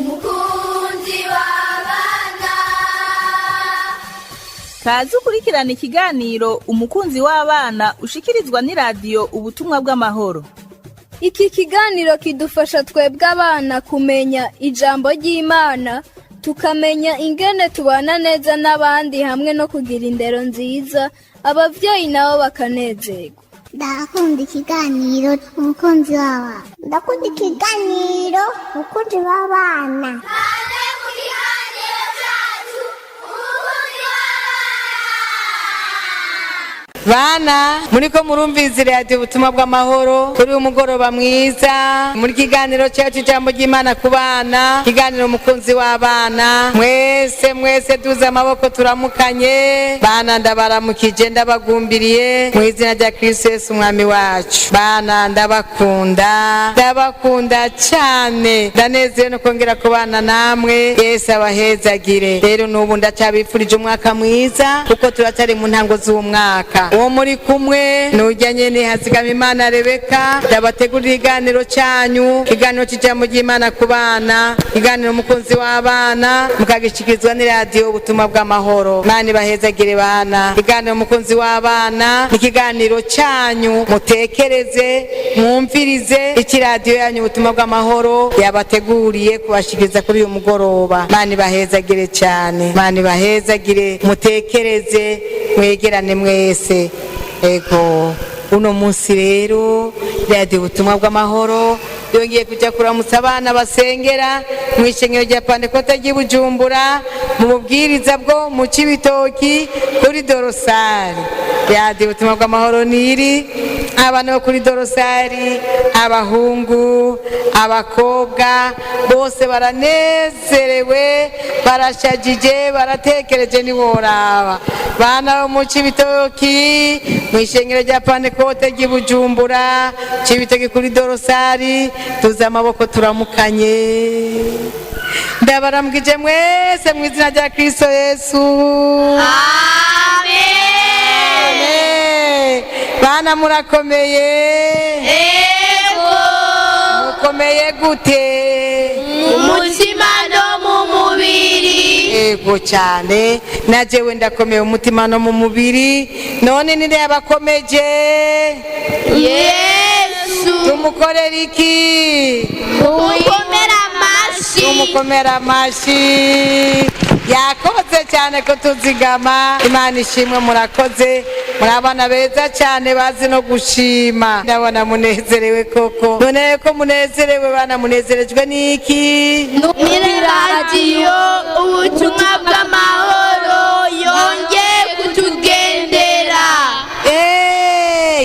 umukunzi w'abana. Kazi ukurikirana ikiganiro umukunzi w'abana ushikirizwa n'iradiyo ubutumwa bw'amahoro. Iki kiganiro kidufasha twebwe abana kumenya ijambo ry'Imana, tukamenya ingene tubana neza n'abandi hamwe no kugira indero nziza, abavyeyi nabo bakanezerwa. Ndakunda ikiganiro umukunzi w'abana. Ndakunda ikiganiro umukunzi w'abana. Bana muriko murumviriza radiyo ubutumwa bw'amahoro kuri umugoroba mwiza muri kiganiro cyacu ijambo ry'Imana ku bana, kiganiro umukunzi w'abana. Mwese duze amaboko turamukanye. Bana ndabaramukije ndabagumbiriye mu izina rya Kristo Yesu umwami wacu. Bana ndabakunda cyane, ndanezerewe no kongera kubana namwe. Yesu abahezagire. Rero n'ubu ndacyabifurije umwaka mwiza kuko turacyari mu ntango z'umwaka. Uwo muri kumwe n'ujya nyene Hazigamimana Rebeka, ndabategurira ikiganiro cyanyu, ikiganiro cy'ijambo ry'Imana ku bana, ikiganiro umukunzi w'abana, mukagishikirizwa n'iradiyo ubutumwa bw'amahoro. Imana ibahezagire bana. Ikiganiro umukunzi w'abana ikiganiro cyanyu, mutekereze mwumvirize ikiradiyo yanyu ubutumwa bw'amahoro yabateguriye kubashikiriza kuri uyu mugoroba. Imana ibahezagire cyane, Imana ibahezagire, mutekereze mwegerane mwese. Ego uno munsi rero radiyo ubutumwa bw'amahoro yongeye kujya kuramutsa abana basengera mu ishengero rya Pantekote ry'i Bujumbura mu bubwiriza bwo mu Cibitoki kuri Dorosari. Radiyo ubutumwa bw'amahoro niri abana bo kuri Dorosari, abahungu abakobwa bose baranezerewe, barashajije, baratekereje ntiworaba. Bana bo mu Cibitoki mu ishengero rya Pantekote ry'i Bujumbura, Cibitoki kuri Dorosari, tuze amaboko turamukanye. Ndabaramukije mwese mu izina rya Kristo Yesu. Amen. Bana murakomeye? Ego. Mukomeye gute? Umutima no mu mubiri. Ego cyane, najewe ndakomeye umutima no mu mubiri. None ninde yabakomeje? Yesu. Tumukorera iki? Tumukomera amashi. Tumukomera amashi. Yakoze cyane ko tuzigama. Imana ishimwe, murakoze, muri abana beza cyane bazi no gushima. Ndabona munezerewe koko. None ko munezerewe bana, munezerejwe n'iki? Ni radiyo ubutumwa bw'amahoro yongeye kutugendera.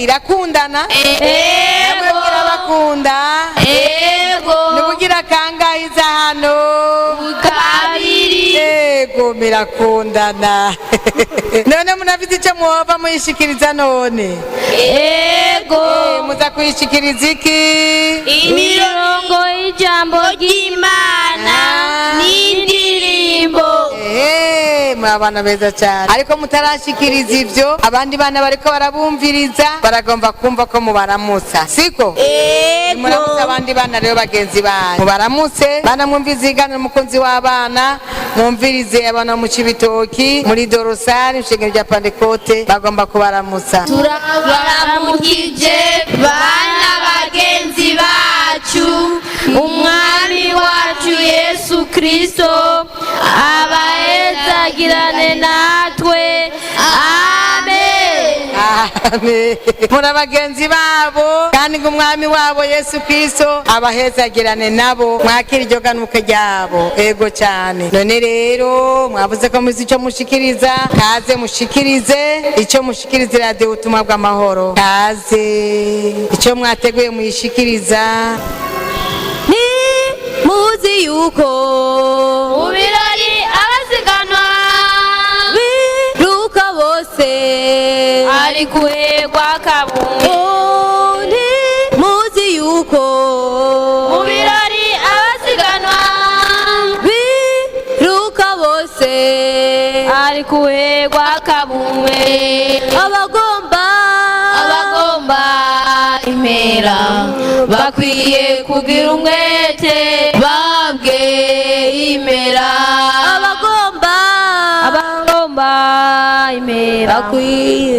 Irakundana? Ego. Irabakunda? Ego. Nubugira kangahiza hano? Kabiri. Ego mirakundana. None munafite icyo muhova muyishikiriza none? Ego. Muza kuyishikiriza iki? Imirongo y'ijambo ry'Imana n'indirimbo. Muri abana beza cyane, ariko mutarashikiriza ivyo abandi bana bariko barabumviriza baragomba kumva ko mubaramutsa, siko? Muramutse abandi bana rero bagenzi banyu, mubaramutse bana, mwumvirize ikiganiro umukunzi w'abana, mwumvirize abana mu Cibitoki muri Dorosari ishengero rya Pantekote bagomba kubaramutsa. Turabaramukije bana bagenzi bacu, umwami wacu Yesu Kristo abahezagirane natwe. Amen. Amen. Muri abagenzi babo kandi ngo umwami wabo Yesu Kristo abahezagirane nabo, mwakira iryo ganuke ryabo. Ego cyane. None rero mwavuze ko muzi icyo mushikiriza, kaze mushikirize icyo mushikiriza radiyo ubutumwa bw'amahoro. Kaze icyo mwateguye muyishikiriza. Ni muzi yuko mu birori abasiganwa biruka bose ari kuhegwa kabumwe. Ni muzi yuko mu birori abasiganwa biruka bose ari kuhegwa kabumwe. abagomba impera bakwiye kugira umwete babwe imera abagomba imera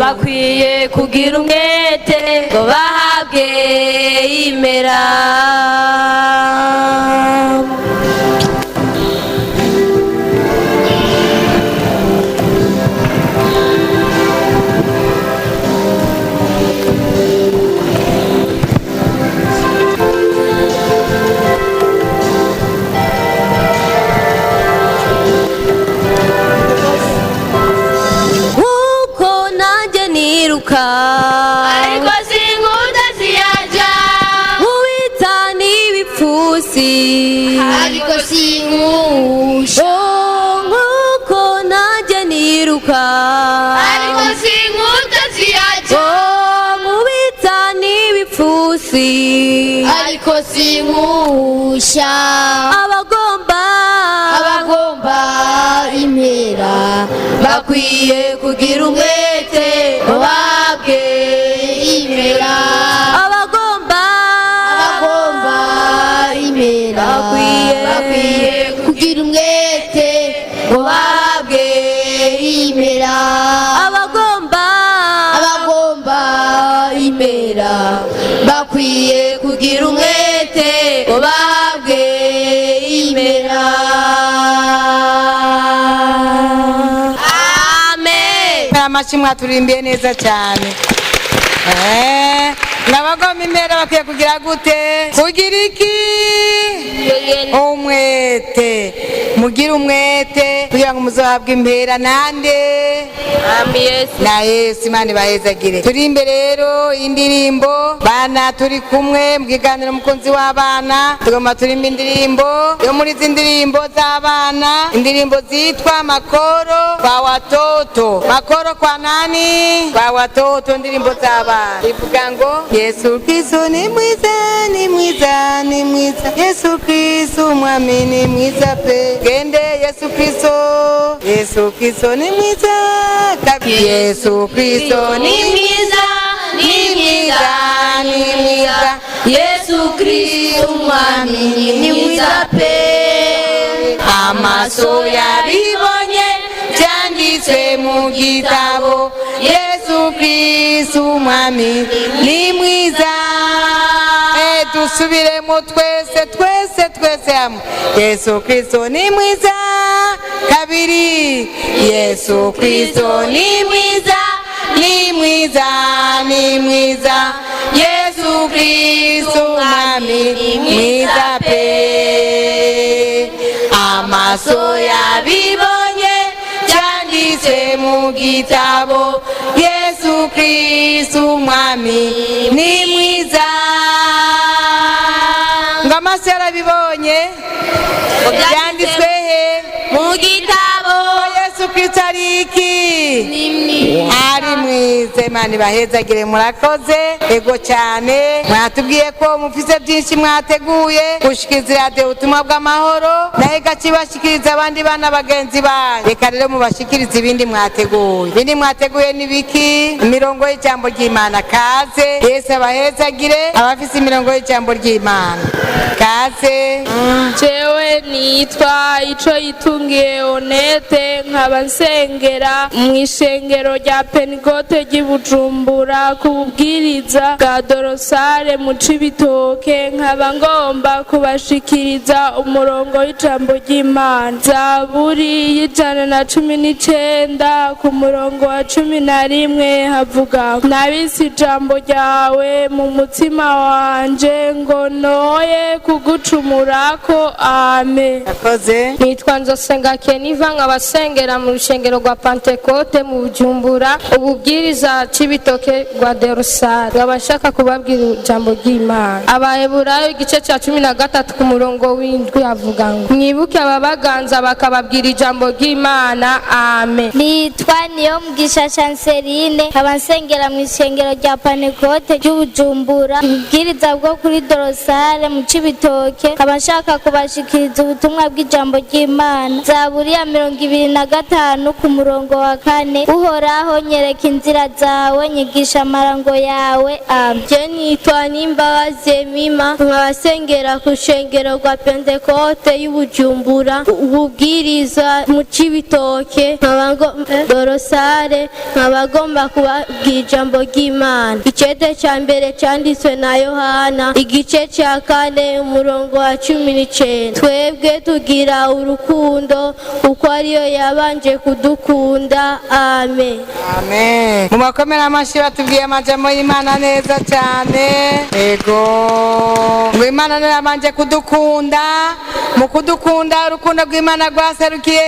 bakwiye kugira umwete ngo bahabwe imera. Ariko sinkunda ziyaja Uwita n'ibipfusi ariko sinkusha Nkuko nanjye niruka ariko sinkunda ziyaja Uwita n'ibipfusi ariko sinkusha Abagomba impera bakwiye kugira umwete bahabwe imera Abagomba impera bakwiye kugira umwete bahabwe imera. Abagomba impera bakwiye kugira umwete bahabwe imera. Amashi mwaturimbiye neza cyane. N'abagomba impera bakwiye kugira gute? Kugira iki? Umwete. Mugire umwete kugira ngo muzohabwe impera nande? Na Yesu. Imana ibahezagire. Turi imbere rero indirimbo bana turi kumwe mu kiganiro umukunzi w'abana tugomba turimba indirimbo yo muri izi ndirimbo z'abana, indirimbo zitwa makoro kwa watoto. Makoro kwa nani? Kwa watoto. Indirimbo z'abana ivuga ngo Yesu Kristo ni mwiza, ni mwiza, ni mwiza. Yesu Kristo umwami ni mwiza pe. Gende Yesu Kristo, Yesu Kristo ni mwiza. Yesu Kristo ni mwiza, ni mwiza, ni mwiza. Yesu Kristo umwami ni mwiza pe. Amaso yabibonye byanditswe mu gitabo. Yesu Kristo umwami ni mwiza. Dusubiremo twese hamwe. Yesu Kristo ni mwiza. Kabiri. Yesu Kristo ni mwiza, ni mwiza, ni mwiza. Yesu Kristo umwami ni mwiza pe. Amaso yabibonye byanditse mu gitabo. Yesu Kristo umwami ni mwiza. Ngamaso yarabibonye byanditswe he? Mu gitabo. Yesu Kristo ari iki? Ari mwiza. Imana ibahezagire. Murakoze ego cyane. Mwatubwiye ko mufise byinshi mwateguye gushikiriza radiyo ubutumwa bw'amahoro, nawe gakibashikiriza abandi bana bagenzi banyu. Reka rero mubashikiriza ibindi mwateguye. Ibindi mwateguye ni biki? Imirongo y'ijambo ry'Imana. Kaze. Yesu abahezagire abafise imirongo y'ijambo ry'Imana. Kaze. Jewe nitwa Ico Yitungiye Onete, nkaba nsengera mu ishengero rya Pentecote ry'i Bujumbura ku bubwiriza bwa Dorosale mu Cibitoke. Nkaba ngomba kubashikiriza umurongo w'ijambo ry'Imana. Zaburi y'119 ku murongo wa 11 havuga: nabise ijambo ryawe mu mutima wanje ngo noye kugucumurako. Amen. Akoze. Nitwa Nzosenga Keniva, nkabasengera mu rushengero rwa Pentecote mu Bujumbura ububwiriza Cibitoke rwa Dorosale. Nkabashaka kubabwira ijambo ry'Imana. Abaheburayo igice cya 13 ku murongo w'indwi havuga ngo mwibuke ababaganza bakababwira ijambo ry'Imana. Amen. Nitwa Niyomugisha Chanceline, nkaba nsengera mu ishengero rya Pentecote ry'Ubujumbura ububwiriza bwo kuri Dorosale mu Cibitoke. Nkaba nshaka kubashikiriza ubutumwa bw'ijambo ry'Imana. Zaburi ya 25 ku murongo wa 4: Uhoraho nyereka inzira zawe zawe nyigisha amarango yawe amen. Je nitwa Nimbabazi Mima nkabasengera ku shengero rwa Pentekote y'Ubujumbura ububwiriza mu Cibitoke Dorosare nkabagomba kubabwira ijambo ry'Imana. Icete ca mbere canditswe na Yohana igice ca 4 umurongo wa 19. Twebwe tugira urukundo kuko ariyo yabanje kudukunda. Amen. Amen. Mu makomera amashi batubwiye amajambo y'Imana neza cyane. Ego. Ngo Imana niyo yabanje kudukunda. Mu kudukunda urukundo rw'Imana rwaserukiye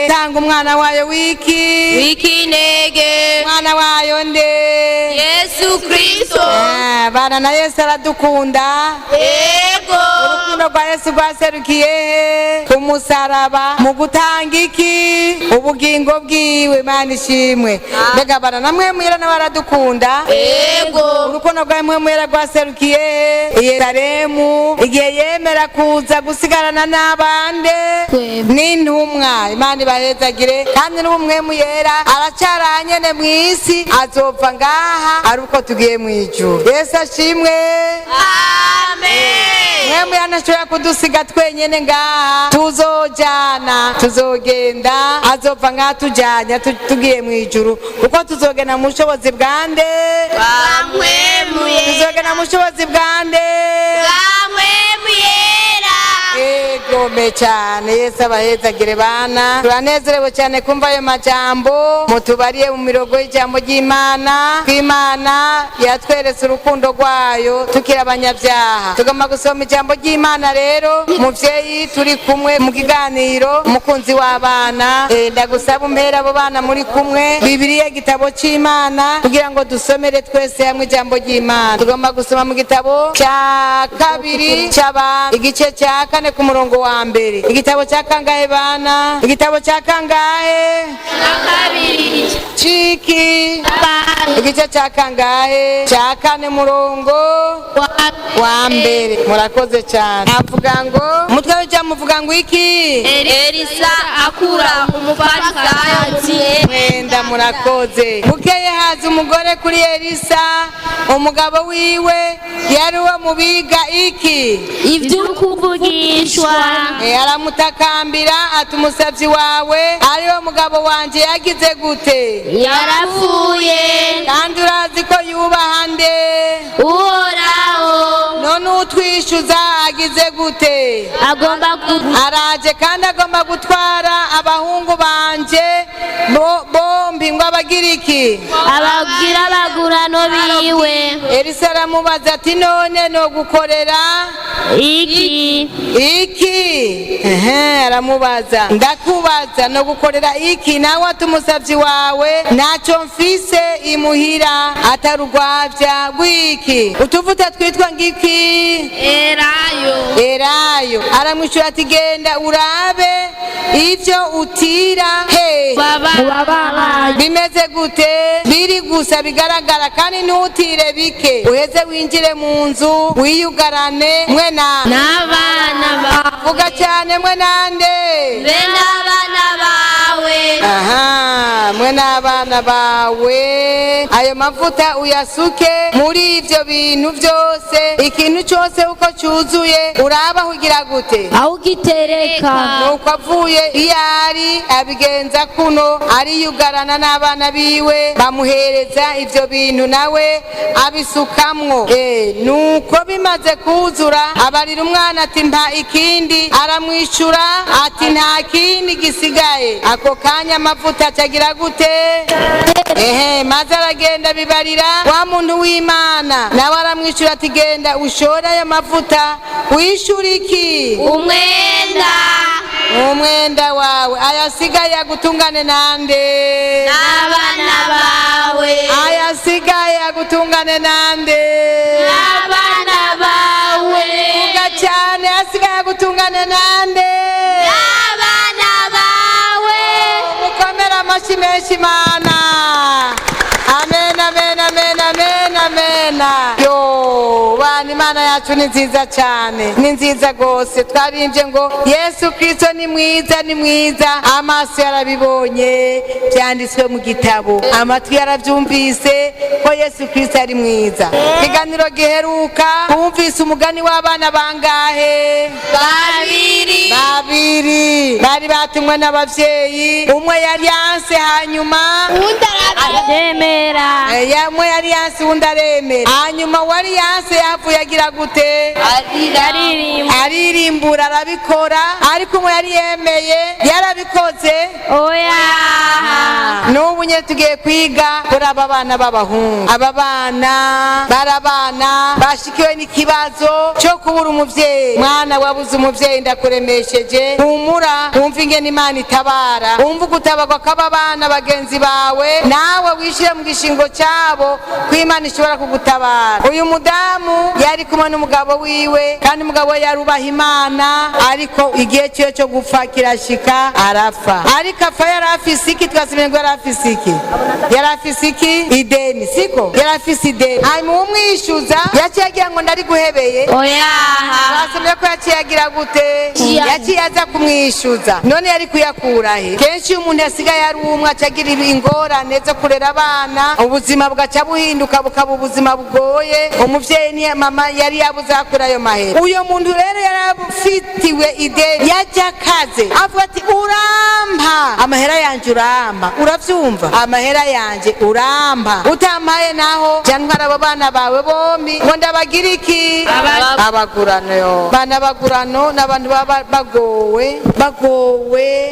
tanga umwana wayo Wikinege umwana wayo nde Yesu Kristo. Bana na Yesu aradukunda. Ego. Urukundo rwa Yesu rwaserukiye ku musaraba mu gutanga iki ubugingo bwiwe. Imana ishimwe. Mbega bana namwe mwira n'abaradukunda. Ego. Urukundo rwa mwe mwira rwaserukiye Yerusalemu igihe yemera kuza gusigarana n'abande n'intumwa. Imana ibahezagire kandi n'umwe muyera aracaranyene mw'isi azova ngaha ari uko tugiye mu ijuru. Yesu ashimwe. Amen. Mwe muyanashobora kudusiga twenyene ngaha tuzogenda azova ngaha tujanya tugiye mu ijuru kuko tuzogenda mu bushobozi bwande tuzogenda mu bushobozi bwande egome cyane. Yesu abahezagire bana. Turanezerewe cyane kumva ayo majambo mutubariye mu mirongo y'ijambo ry'Imana. Kw'Imana yatweretse urukundo rwayo tukiri abanyabyaha. Tugomba gusoma ijambo ry'Imana rero. Muvyeyi turi kumwe mu kiganiro umukunzi w'abana, ndagusaba umpera abo bana muri kumwe Bibiliya igitabo c'Imana kugira ngo dusomere twese hamwe ijambo ry'Imana. Tugomba gusoma mu gitabo ca kabiri c'Abantu igice ca 4 ku murongo wa mbere. Igitabo ca kangahe bana? Igitabo ca kangahe? Kabiri. Ciki. Igice ca kangahe? Ca 4 murongo wa mbere. Murakoze cyane. Avuga ngo umutwe w'ijambo uvuga ngo iki? Elisa akura umufarisayo. Mwenda murakoze. Bukeye haza umugore kuri Elisa, umugabo wiwe yari uwo mubiga iki? Ivy'ukuvugishwa. Aramutakambira ati umusavyi wawe ariwo mugabo wanje yagize gute? Yarapfuye. Kandi urazi ko yubaha nde? Uhoraho. None utwishyuza agize gute? Agomba araje kandi agomba gutwara abahungu banje bombi ngo abagira iki? abagira abagurano biwe. Elisa aramubaza ati none no gukorera iki? Aramubaza ndakubaza no gukorera iki? Nawe ati umusavyi wawe ntacyo mfise imuhira atarugwavya gwiki utuvuta twitwa ngiki? Erayo. Aramwishura ati genda urabe ivyo utira bimeze gute? Biri gusa bigaragara kandi ntutire bike. Uheze winjire mu nzu wiyugarane mwe n'abana vuga cyane mwe nande? n'abana bawe. Mwe n'abana bawe. Ayo mavuta uyasuke muri ivyo bintu byose. Ikintu cyose uko cyuzuye uraba ugira gute? Awugitereka. Nuko avuye iyari abigenza kuno ariyugarana n'abana biwe bamuhereza ivyo bintu nawe abisukamwo. Nuko bimaze kuzura abarira umwana ati mpa ikindi. Aramwishura ati nta kindi gisigaye. Ako kanya amavuta acagira gute? Maze aragenda bibarira wa muntu w'Imana nawe aramwishura ati genda ushora aya mavuta wishura iki? Umwenda wawe. Ayasigaye agutungane nande? N'abana bawe. Ayasigaye agutungane nande? N'abana bawe. Vuga cyane. Asigaye agutungane nande? N'abana bawe. Mukomera amashyi menshi Imana. Amen, amen, amen, amen, amen. Yo bana imana yacu ni nziza cyane, ni nziza rwose. Twarimbye ngo Yesu Kristo ni mwiza, ni mwiza, amaso yarabibonye byanditswe mu gitabo, amatwi yarabyumvise ko Yesu Kristo ari mwiza. Ikiganiro giheruka wumvise umugani w'abana bangahe? Babiri bari batumwe n'abavyeyi, umwe yari yanse hanyuma Aremera. umwe yari yanse undi aremera, hanyuma wari yanse yavuye agira gute? Aririmbura arabikora, ariko umwe yari yemeye yarabikoze. Oya. N'ubu nyine tugiye kwiga kuri aba bana b'abahungu. Aba bana barabana bashikiwe n'ikibazo cyo kubura umuvyeyi. Mwana wabuze umuvyeyi ndakuremesheje, humura wumva ingene Imana itabara, wumva gutabarwa kw'aba bana bagenzi bawe, nawe wishire mu gishingo cyabo ko Imana ishobora kugutabara. Uyu mudamu yari kumwe n'umugabo wiwe, kandi umugabo we yarubaha Imana, ariko igihe cyo cyo gupfa kirashika arapfa. Ariko apfa yari afise iki? Twasubire ngo yari afise iki? Yari afise iki? Ideni, siko? Yari afise ideni, hanyuma umwishyuza yaciye agira ngo ndari guhebeye. Oya. Twasubire ko yaciye agira gute? Yaciye aza kumwishyuza. None yari kuyakura he? Kenshi iyo umuntu yasigaye ari umwe acagira ingorane zo kurera abana, ubuzima bugaca buhinduka bukaba ubuzima bugoye. Umuvyeyi ni mama yari yabuze akura ayo mahera. Uyo muntu rero yarafitiwe ideni, yajya akaze avuga ati urampa amahera yanje, urampa, uravyumva? Amahera yanje urampa, utampaye naho jantwara abo bana bawe bombi ngo ndabagira iki? Abagurano. Bana bagurano n'abantu baba bagowe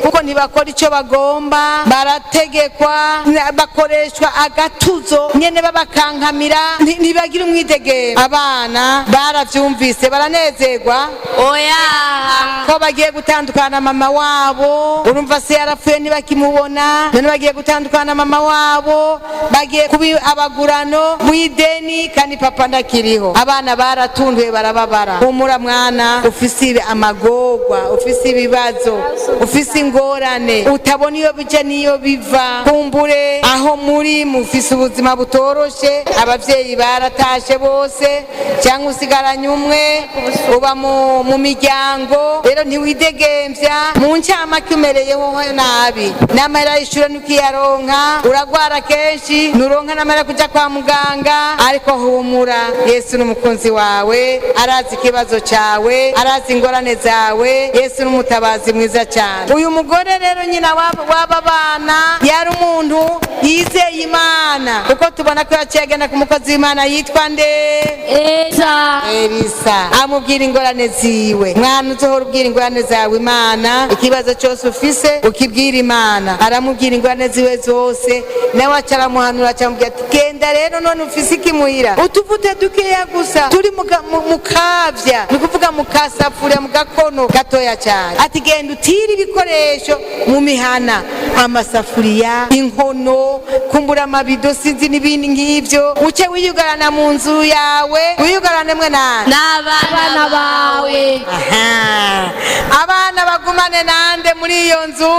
kuko ntibakora icyo bagomba, barategekwa, bakoreshwa agatuzo nyene babakankamira, ntibagira umwidegero. Abana baravyumvise baranezerwa. Oya. Ko bagiye gutandukana mama wabo, urumva se yarapfuye ntibakimubona, none bagiye gutandukana mama wabo, bagiye kuba abagurano mw'ideni, kandi papa ndakiriho. Abana baratunduye barababara. Humura mwana, ufise amagorwa, ufise ibibazo, ufise ingorane, utabona iyo bija niyo biva. Kumbure aho muri mufise ubuzima butoroshe, abavyeyi baratashe bose, cyangwa usigaranye umwe, uba mu miryango, rero ntiwidegemvya. Mu ncamake umereyeho nabi, n'amahera y'ishuri ntukiyaronka, uragwara kenshi, nturonka n'amahera kuja kwa muganga. Ariko humura, Yesu n'umukunzi wawe, arazi ikibazo cawe, arazi ingorane zawe. Yesu n'umutabazi mwiza cyane. Uyu mugore rero nyina w'aba bana yari umuntu yizeye Imana, kuko tubona ko yaciye agenda ku mukozi w'Imana yitwa nde? Elisa. Amubwira ingorane ziwe. Mwana uzohora ubwira ingorane zawe Imana, ikibazo cyose ufise ukibwira Imana. Aramubwira ingorane ziwe zose, nawe acaramuhanura acamubwira ati genda rero none ufise ikimuhira, utuvute dukeya gusa turi mu kavya, ni kuvuga mu kasafuriya, mu gakono gatoya cyane. Ati genda utire ibikoresho mu mihana, amasafuriya, inkono, kumbura amabido, sinzi n'ibindi nk'ivyo, uce wiyugarana mu nzu yawe, wiyugarane mwe n'abana bawe. Abana bagumane nande muri iyo nzu?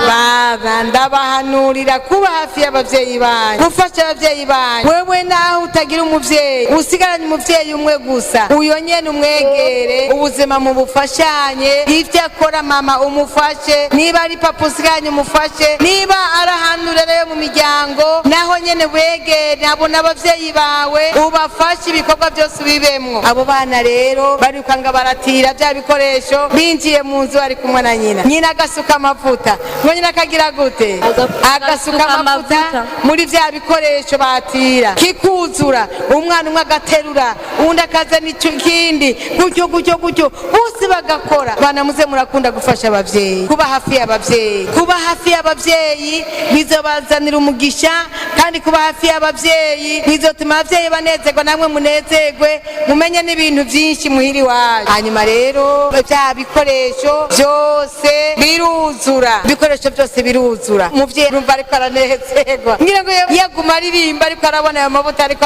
Baba ndabahanurira kuba hafi y'abavyeyi banyu, gufasha abavyeyi banyu. Wewe naho utagira umuvyeyi, usigaranye umuvyeyi umwe gusa, uyo nyene umwegere, ubuzima mu bufashanye. Ivyo akora mama umufashe, niba ari papa usigaranye umufashe, niba arahanurira mu miryango naho nyene wegere nabo n'abavyeyi bawe, ubafashe ibikorwa byose bibemwo. Abo bana rero barikanga baratira bya bikoresho, binjiye mu nzu ari kumwe na nyina agasuka amavuta, ngo nyina akagira gute? Agasuka amavuta muri bya bikoresho batira, kikuzura, umwana umwe agaterura, undi akazana ikindi, gutyo bose bagakora. Bana muze murakunda gufasha abavyeyi, kuba hafi y'abavyeyi. Kuba hafi y'abavyeyi bizobazanira umugisha, kandi kuba hafi y'abavyeyi bizotuma abavyeyi banezerwa, namwe munezerwe, mumenye n'ibintu byinshi muhiri wacu. Hanyuma rero bya bikoresho byose biruzura, ibikoresho byose biruzura. Umuvyeyi urumva ariko aranezerwa, ngira ngo yaguma aririmba, ariko arabona ayo mavuta ariko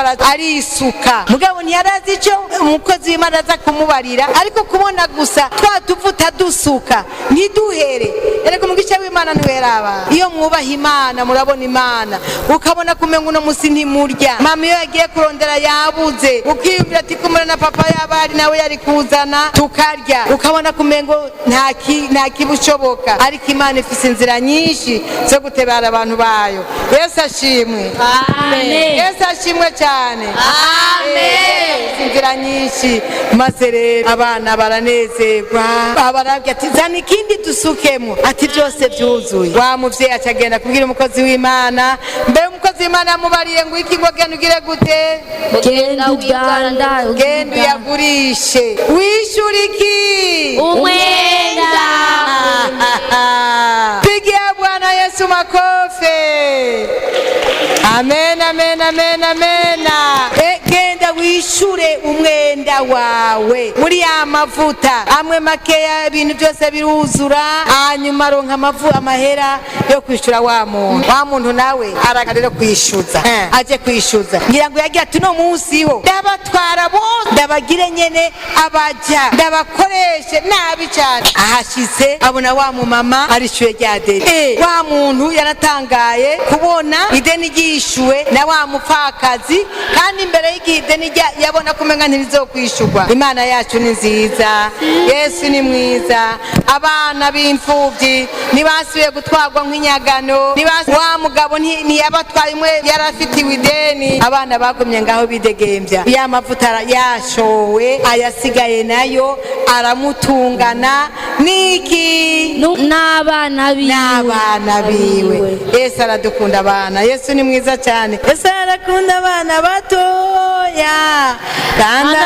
arisuka mugabo ntiyarazi ico umukozi w'Imana aza kumubarira ariko kubona gusa twa tuvuta dusuka ntiduhere ereko umugisha w'Imana ntiweraba iyo mwubaha Imana murabona Imana ukabona kumenga uno musi ntimurya mama iyo yagiye kurondera yabuze ukiyumvira ati kumura na papa yabari nawe yari kuzana tukarya ukabona kumengo nta kibushoboka ariko Imana ifise inzira nyinshi zo gutebara abantu bayo. Yesu ashimwe. Amen. Yesu ashimwe cyane. Amen. Inzira nyinshi maze rero abana baranezerwa barabwira ati zana ikindi dusukemo ati byose byuzuye. Wa muvyeyi acagenda kubwira umukozi w'Imana mbe umukozi w'Imana yamubariye ngo iki ngo genda ugire gute genda uyagurishe wishyura iki umwenda. pigia Bwana Yesu makofe. Amen, amen, amen, amen. Genda wishure umwenda wawe muri ya mavuta amwe makeya ibintu byose biruzura hanyuma aronka amahera yo kwishura wa muntu nawe aragarira kwishuza aje kwishuza ngira ngo yagiye ati no munsi ho ndabatwara bose ndabagire nyene abaja ndabakoreshe nabi cyane ahashize abona wa mama arishuye rya deni wa muntu yaratangaye kubona ideni ryishuwe na wa mupfakazi kandi imbere y'igideni yabona kumenga ntirizokwishurwa. Imana yacu ni nziza, Yesu ni mwiza. Abana b'imfuvyi ntibasubiye gutwarwa nk'inyagano, wa mugabo ntiyabatwaye umwe yarafitiwe ideni, abana bagumye ngaho bidegembya. Ya mavuta yashowe ayasigaye nayo aramutungana niki n'abana biwe. Yesu aradukunda abana, Yesu ni mwiza cyane. Yesu arakunda abana batoya kandi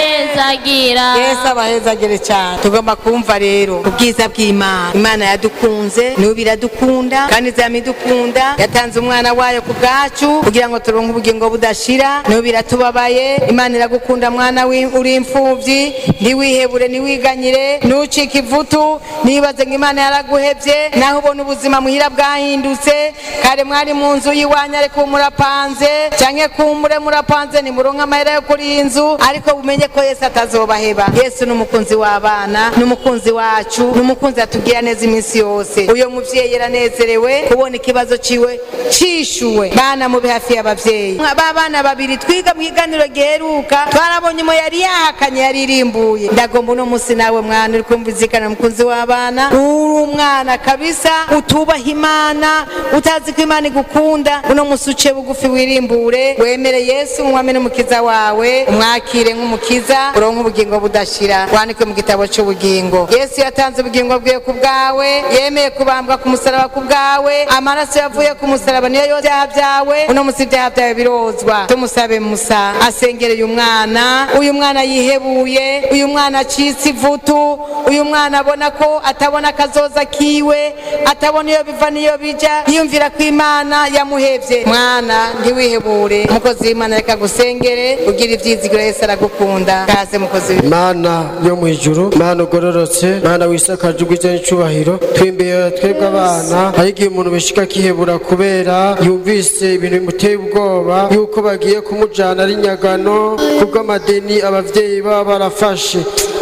arabahezagira. Yesu abahezagire cyane. Tugomba kumva rero ubwiza bw'Imana. Imana yadukunze n'ubu iradukunda kandi izamidukunda, yatanze umwana wayo ku bwacu kugira ngo turonke ubugingo budashira. N'ubu iratubabaye. Imana iragukunda mwana uri imfuvyi, ntiwihebure ntiwiganyire ntucike ivutu nibaze ngo Imana yaraguhevye naho ubona ubuzima muhira bwahindutse kare mwari mu nzu yiwanya ariko murapanze canke kumbure murapanze ni muronka amahera yo kuri inzu ariko bumenye ko Yesu atazobaheba. Yesu n'umukunzi w'abana n'umukunzi wacu n'umukunzi atugira neza iminsi yose. Uyo muvyeyi yaranezerewe kubona ikibazo ciwe cishuwe. Bana mube hafi y'abavyeyi. Bana babiri twiga mu iganiro giheruka twarabonye mo yari yahakanye yaririmbuye. Ndagomba uno musi nawe mwana uri kumvizikana mukunzi w'abana uri umwana kabisa utubaha Imana utazi ko Imana igukunda uno musi uce bugufi wirimbure wemere Yesu umwami n'umukiza wawe umwakire nk'umukiza uronke ubugingo budashira wandikwe mu gitabo cy'ubugingo. Yesu yatanze ubugingo bwe ku bwawe, yemeye kubambwa ku musaraba ku bwawe, amaraso yavuye ku musaraba niyo yoza ibyaha byawe. Uno musi ibyaha byawe birozwa. Tumusabe Musa asengereye uyu mwana yihebuye, uyu mwana acitse ivutu, uyu mwana abona ko atabona akazoza kiwe, atabona iyo biva niyo bija, yiyumvira ko Imana yamuhevye. Mwana ntiwihebure, umukozi w'Imana reka gusengere ugira ivyizigiro. Yesu aragukunda. Kaze mukozi Imana yo mu ijuru, Imana ugororotse, Imana wisakaje ubwiza n'icubahiro, twimbere twebwe abana hari igihe umuntu bishika kihebura kubera yumvise ibintu bimuteye ubwoba yuko bagiye kumujana ari nyagano kubw'amadeni abavyeyi baba barafashe.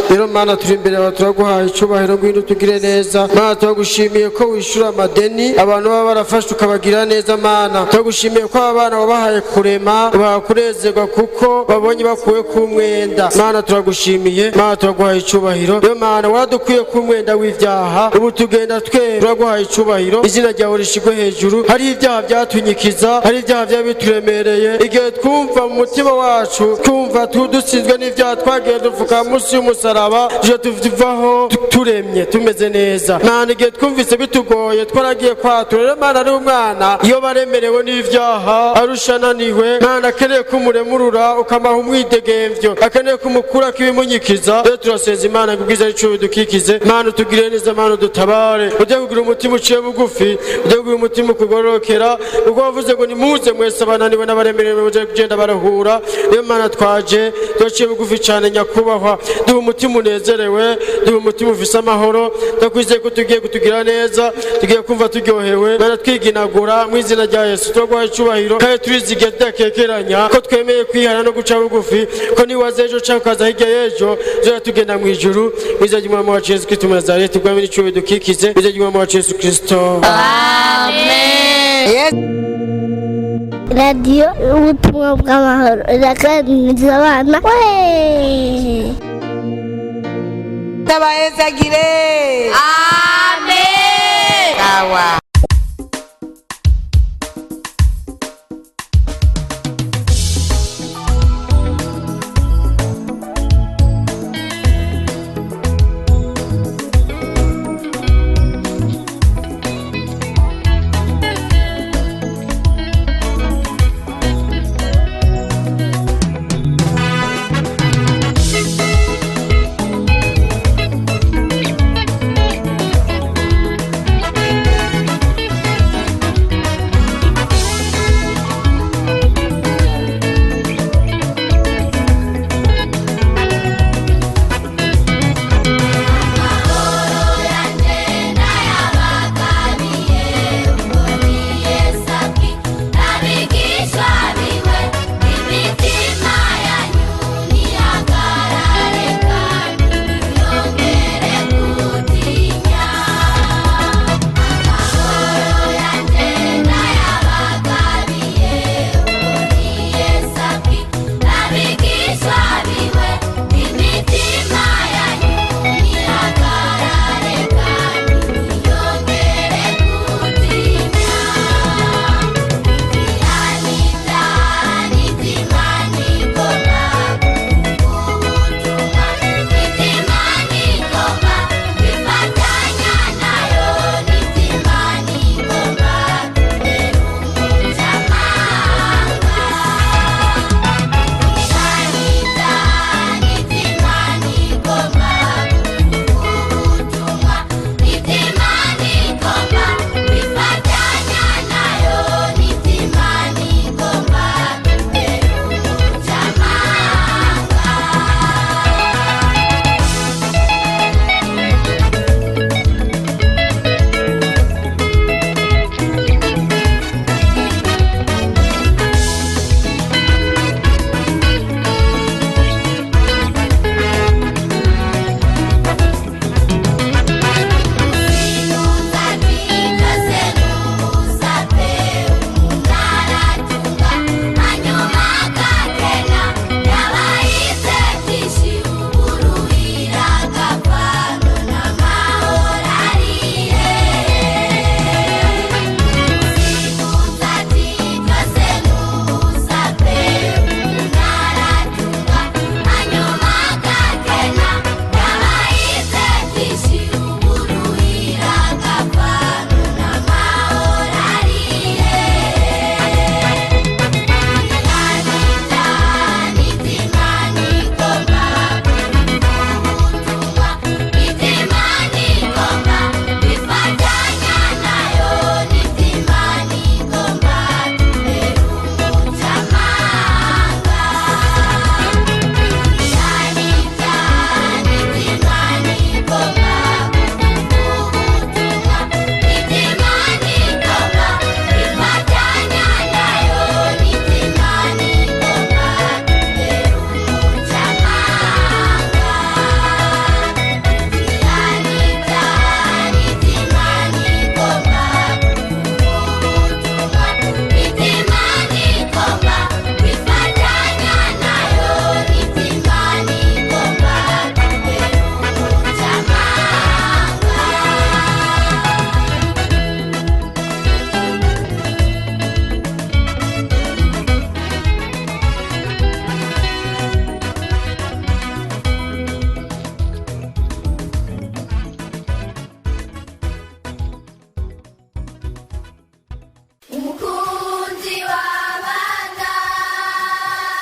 Rero Mana turi imbere yawe turaguhaye icubahiro ngwino tugire neza. Mana turagushimiye ko wishura amadeni abantu baba barafashe ukabagira neza. Mana turagushimiye ko abana wabahaye kurema bakurezerwa kuko babonye bakuwe ku mwenda. Mana turagushimiye, Mana turaguhaye icubahiro. Rero Mana wadukuye ku mwenda w'ivyaha ubu tugenda twe turaguhaye icubahiro, izina ryawe rishigwe hejuru. Hari ibyaha byatunyikiza, hari ibyaha byabituremereye, igihe twumva mu mutima wacu twumva tudutsinzwe n'ivyaha twagiye duvuka munsi y'umusaraba tuje tuvaho turemye tumeze neza. Mana igihe twumvise bitugoye twaragiye kwatura. Rero Mana ari umwana iyo baremerewe n'ivyaha arushananiwe, Mana akeneye kumuremurura ukamaha umwidegemvyo, akeneye kumukura kibimunyikiza. Rero turasenza Imana ngo ubwiza n'icubi dukikize. Mana utugirire neza, Mana udutabare, ujye kugira umutima uciye bugufi, ujye kugira umutima ukugororokera ubwo wavuze ngo nimuze mwese abananiwe n'abaremerewe muje kugenda barahura. Rero Mana twaje twaciye bugufi cane nyakubahwa, duha umutima umutima unezerewe duhe umutima ufise amahoro ndakwizeye ko tugiye kutugira neza tugiye kumva turyohewe mana twiginagura mu izina rya Yesu turagwaye icubahiro kandi turizigiye tudakekeranya ko twemeye kwihana no guca bugufi ko niwaza ejo canke ukaza hirya y'ejo tuzoja tugenda mu ijuru mu izina ry'umwami wacu Yesu Kristo Nazareti bwami n'icubahiro dukikize mu izina ry'umwami wacu Yesu Kristo Amen. radiyo ubutumwa bw'amahoro iraganiriza abana Tabahezagire. Amen. Sawa.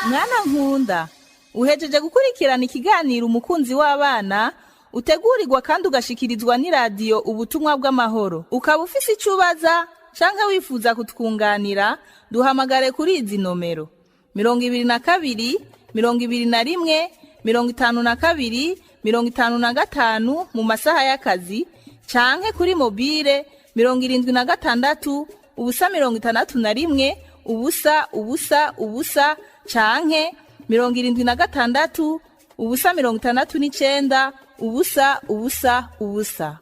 mwana nkunda uhejeje gukurikirana ikiganiro umukunzi w'abana utegurirwa kandi ugashikirizwa n'iradiyo ubutumwa bw'amahoro. Ukaba ufise icyo ubaza canke wifuza kutwunganira, duhamagare kuri izi nomero 22 21 52 55 mu masaha y'akazi canke kuri mobile 76 ubusa 61 ubusa canke 76 ubusa 69 ubusa.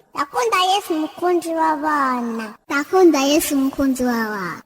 Nakunda Yesu mukunzi w'abana.